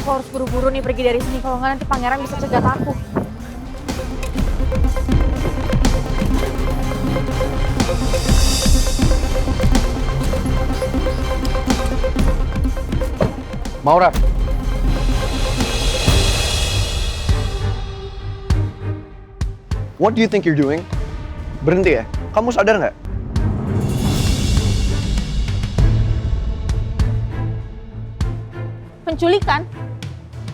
Aku harus buru-buru nih pergi dari sini, kalau nggak nanti pangeran bisa cegat aku. Maura. What do you think you're doing? Berhenti ya? Kamu sadar nggak? Penculikan?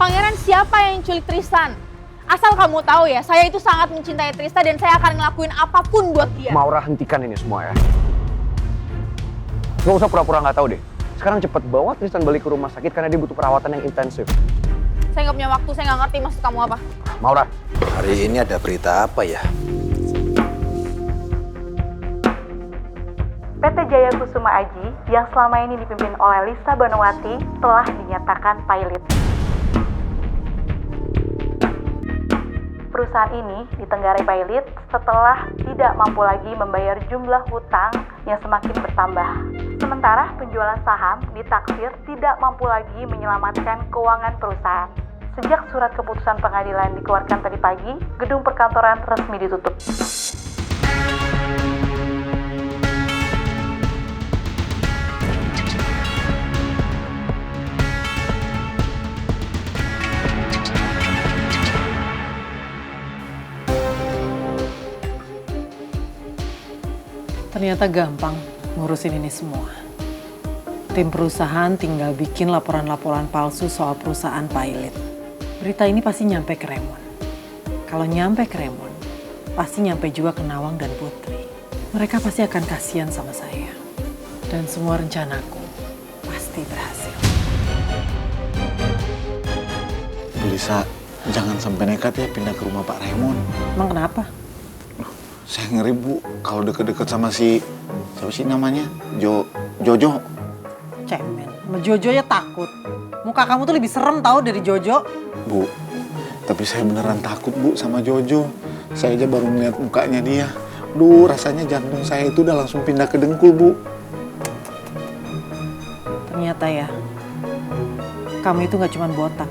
Pangeran siapa yang culik Tristan? Asal kamu tahu ya, saya itu sangat mencintai Tristan dan saya akan ngelakuin apapun buat dia. Maura, hentikan ini semua ya. Gak usah pura-pura nggak tahu deh. Sekarang cepet bawa Tristan balik ke rumah sakit karena dia butuh perawatan yang intensif. Saya nggak punya waktu, saya nggak ngerti maksud kamu apa. Maura. Hari ini ada berita apa ya? PT Jaya Kusuma Aji yang selama ini dipimpin oleh Lisa Banowati telah dinyatakan pilot. Perusahaan ini ditenggarai pilot setelah tidak mampu lagi membayar jumlah hutang yang semakin bertambah. Sementara penjualan saham ditaksir tidak mampu lagi menyelamatkan keuangan perusahaan. Sejak surat keputusan pengadilan dikeluarkan tadi pagi, gedung perkantoran resmi ditutup. Ternyata gampang ngurusin ini semua. Tim perusahaan tinggal bikin laporan-laporan palsu soal perusahaan pilot. Berita ini pasti nyampe ke Raymond. Kalau nyampe ke Raymond, pasti nyampe juga ke Nawang dan Putri. Mereka pasti akan kasihan sama saya. Dan semua rencanaku pasti berhasil. Bu Lisa, jangan sampai nekat ya pindah ke rumah Pak Raymond. Emang kenapa? Saya ngeri Bu, kalau deket-deket sama siapa sih namanya? Jojo. Cemen, sama Jojo ya takut. Muka kamu tuh lebih serem tahu dari Jojo. Bu, tapi saya beneran takut Bu sama Jojo. Saya aja baru melihat mukanya dia. Duh, rasanya jantung saya itu udah langsung pindah ke dengkul Bu. Ternyata ya, kamu itu gak cuma botak.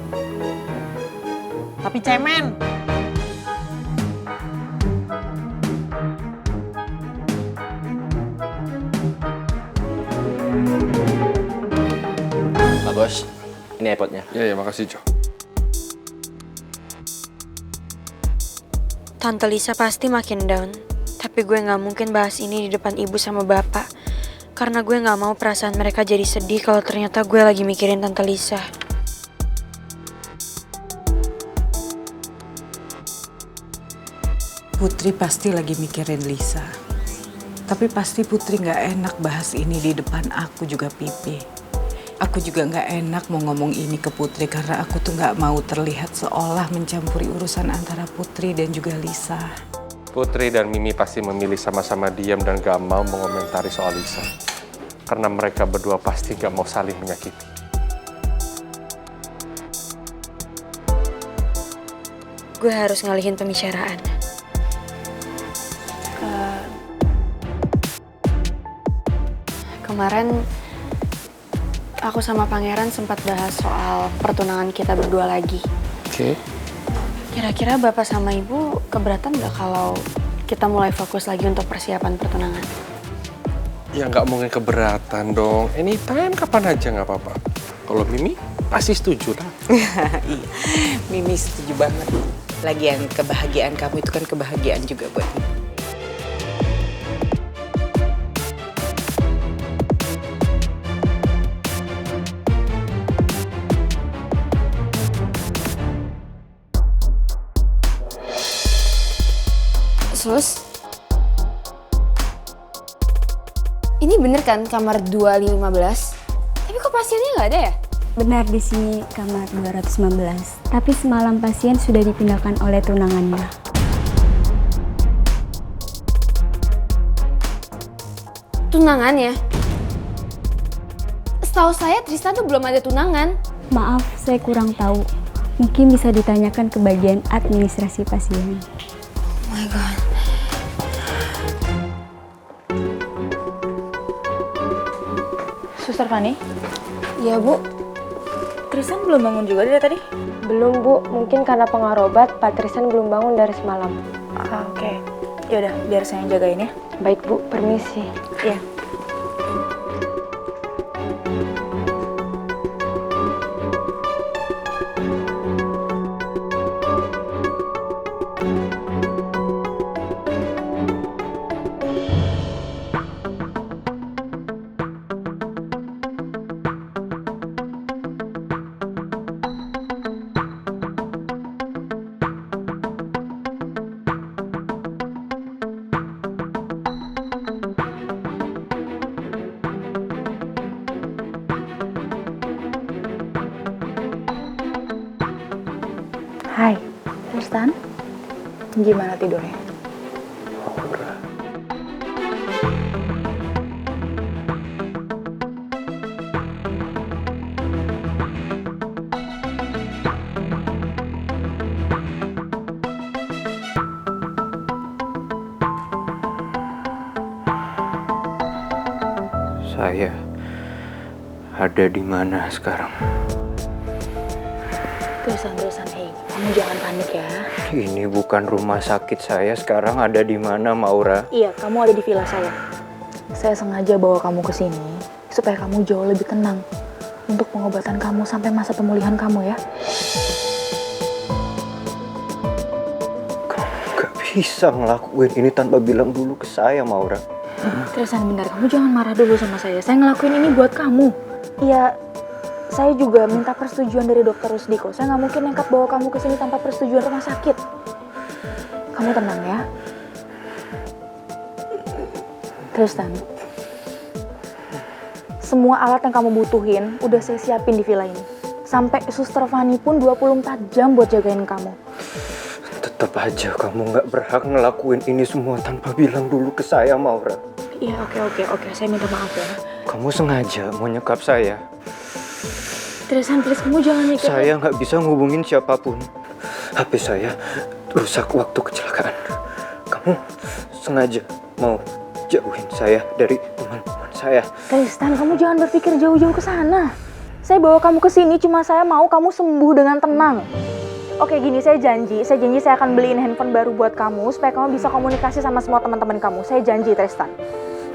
Tapi cemen. Pak Bos, ini iPod-nya. Ya, makasih, Jo. Tante Lisa pasti makin down. Tapi gue gak mungkin bahas ini di depan ibu sama bapak. Karena gue gak mau perasaan mereka jadi sedih kalau ternyata gue lagi mikirin Tante Lisa. Putri pasti lagi mikirin Lisa. Tapi pasti Putri gak enak bahas ini di depan aku juga Pipi. Aku juga gak enak mau ngomong ini ke Putri karena aku tuh gak mau terlihat seolah mencampuri urusan antara Putri dan juga Lisa. Putri dan Mimi pasti memilih sama-sama diam dan gak mau mengomentari soal Lisa. Karena mereka berdua pasti gak mau saling menyakiti. Gue harus ngalihin pembicaraan. Kemarin aku sama Pangeran sempat bahas soal pertunangan kita berdua lagi. Oke. Kira-kira Bapak sama Ibu keberatan nggak kalau kita mulai fokus lagi untuk persiapan pertunangan? Ya nggak mungkin keberatan dong. Anytime, kapan aja nggak apa-apa. Kalau Mimi pasti setuju lah. Iya, Mimi setuju banget. Lagian kebahagiaan kamu itu kan kebahagiaan juga buat Ibu. Sus, ini bener kan kamar 215? Tapi kok pasiennya nggak ada ya? Benar, di sini kamar 219. Tapi semalam pasien sudah dipindahkan oleh tunangannya. Tunangannya? Setahu saya Tristan tuh belum ada tunangan. Maaf, saya kurang tahu. Mungkin bisa ditanyakan ke bagian administrasi pasien. Oh my God. Suster Fani? Iya, Bu. Tristan belum bangun juga dari tadi? Belum Bu, mungkin karena pengaruh obat Pak Tristan belum bangun dari semalam. Oke. Yaudah, biar saya yang jagain ya. Baik Bu, permisi. Iya. Hai, Tristan. Gimana tidurnya? Saya ada di mana sekarang? Tristan, hey, kamu jangan panik ya. Ini bukan rumah sakit saya. Sekarang ada di mana, Maura? Iya, kamu ada di villa saya. Saya sengaja bawa kamu ke sini supaya kamu jauh lebih tenang untuk pengobatan kamu sampai masa pemulihan kamu ya. Kamu gak bisa ngelakuin ini tanpa bilang dulu ke saya, Maura. Tristan, bentar, kamu jangan marah dulu sama saya. Saya ngelakuin ini buat kamu. Iya, saya juga minta persetujuan dari Dokter Rusdiko. Saya nggak mungkin nekat bawa kamu ke sini tanpa persetujuan rumah sakit. Kamu tenang ya. Tristan, semua alat yang kamu butuhin udah saya siapin di villa ini. Sampai Suster Fani pun 24 jam buat jagain kamu. Tetap aja kamu nggak berhak ngelakuin ini semua tanpa bilang dulu ke saya, Maura. Iya, oke. Saya minta maaf ya. Kamu sengaja mau nyekap saya. Tristan, please, kamu jangan mikir. Saya nggak bisa ngubungin siapapun. HP saya rusak waktu kecelakaan. Kamu sengaja mau jauhin saya dari teman-teman saya. Tristan, kamu jangan berpikir jauh-jauh ke sana. Saya bawa kamu ke sini cuma saya mau kamu sembuh dengan tenang. Oke, gini, saya janji saya akan beliin handphone baru buat kamu supaya kamu bisa komunikasi sama semua teman-teman kamu. Saya janji, Tristan.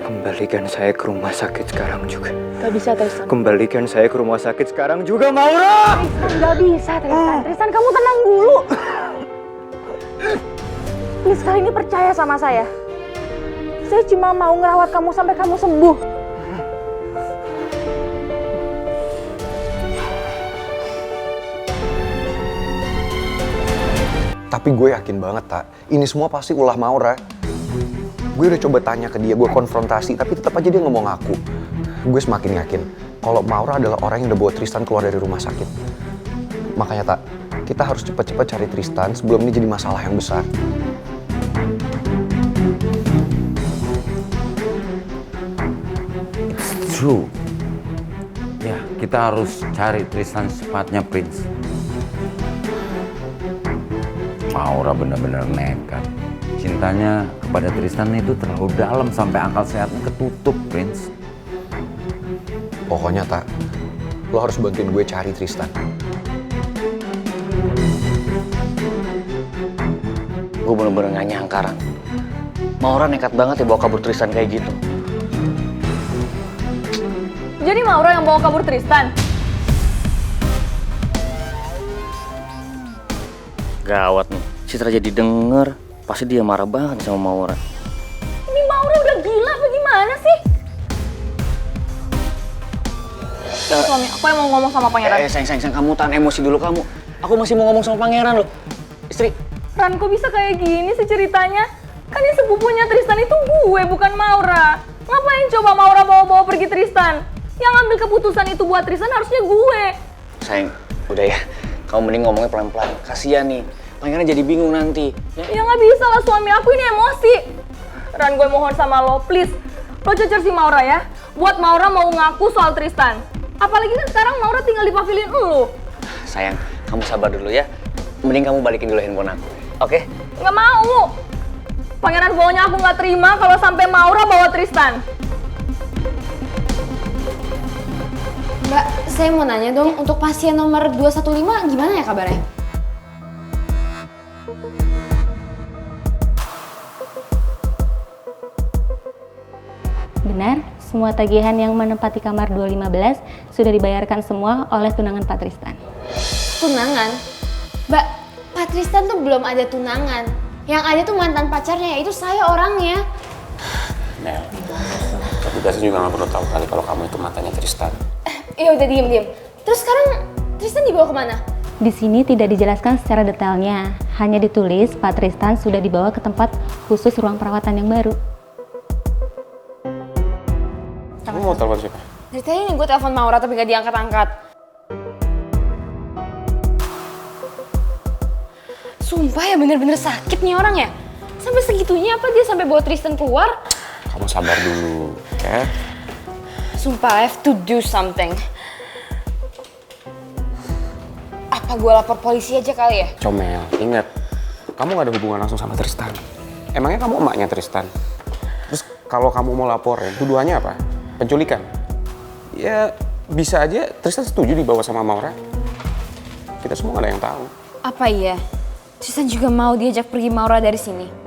Kembalikan saya ke rumah sakit sekarang juga. Gak bisa, Tristan. Kembalikan saya ke rumah sakit sekarang juga, Maura! Tristan, gak bisa, Tristan. Tristan, kamu tenang dulu. Please, kali ini percaya sama saya. Saya cuma mau ngerawat kamu sampai kamu sembuh. Tapi gue yakin banget, Tak. Ini semua pasti ulah Maura. Gue udah coba tanya ke dia, gue konfrontasi, tapi tetap aja dia nggak mau ngaku. Gue semakin yakin kalau Maura adalah orang yang udah bawa Tristan keluar dari rumah sakit. Makanya, Tak, kita harus cepat-cepat cari Tristan sebelum ini jadi masalah yang besar. It's true. Ya, kita harus cari Tristan secepatnya, Prince. Maura benar-benar nekat. Cintanya kepada Tristan itu terlalu dalam sampai akal sehatnya ketutup, Prince. Pokoknya, Tak, lo harus bantuin gue cari Tristan. Gue bener-bener gak nyangka, Ran. Maura nekat banget ya bawa kabur Tristan kayak gitu. Jadi Maura yang bawa kabur Tristan? Gawat nih, Citra jadi denger. Pasti dia marah banget sama Maura. Ini Maura udah gila apa gimana sih? Suami, aku yang mau ngomong sama pangeran. Sayang, kamu tahan emosi dulu kamu. Aku masih mau ngomong sama pangeran loh. Istri. Ran, kok bisa kayak gini sih ceritanya? Kan yang sepupunya Tristan itu gue, bukan Maura. Ngapain coba Maura bawa-bawa pergi Tristan? Yang ambil keputusan itu buat Tristan harusnya gue. Sayang, udah ya. Kamu mending ngomongnya pelan-pelan. Kasian nih. Pangeran jadi bingung nanti. Ya nggak bisa lah, suami aku ini emosi. Ran, gue mohon sama lo, please. Lo cecer si Maura ya. Buat Maura mau ngaku soal Tristan. Apalagi kan sekarang Maura tinggal di pavilion lo. Sayang, kamu sabar dulu ya. Mending kamu balikin dulu handphone aku. Oke? Nggak mau. Pangeran, pokoknya aku nggak terima kalau sampai Maura bawa Tristan. Mbak, Saya mau nanya dong, untuk pasien nomor 215 gimana ya kabarnya? Benar, semua tagihan yang menempati kamar 215 sudah dibayarkan semua oleh tunangan Pak Tristan. Tunangan? Mbak, Pak Tristan tuh belum ada tunangan. Yang ada tuh mantan pacarnya, yaitu saya orangnya. Mel, tapi Dasi juga gak perlu tahu kali kalau kamu itu matanya Tristan. Ya udah diem. Terus sekarang Tristan dibawa kemana? Di sini tidak dijelaskan secara detailnya, hanya ditulis Pak Tristan sudah dibawa ke tempat khusus ruang perawatan yang baru. Kamu mau telepon siapa? Dari tadi nih gue telepon Maura tapi gak diangkat-angkat. Sumpah ya bener-bener sakit nih orang ya. Sampai segitunya apa dia sampai bawa Tristan keluar? Kamu sabar dulu, oke? Sumpah, I have to do something. Apa gue lapor polisi aja kali ya? Comel, ingat, kamu gak ada hubungan langsung sama Tristan. Emangnya kamu emaknya Tristan? Terus kalau kamu mau laporin, tuduhannya apa? Penculikan? Ya bisa aja Tristan setuju dibawa sama Maura. Kita semua gak ada yang tahu. Apa iya? Tristan juga mau diajak pergi Maura dari sini?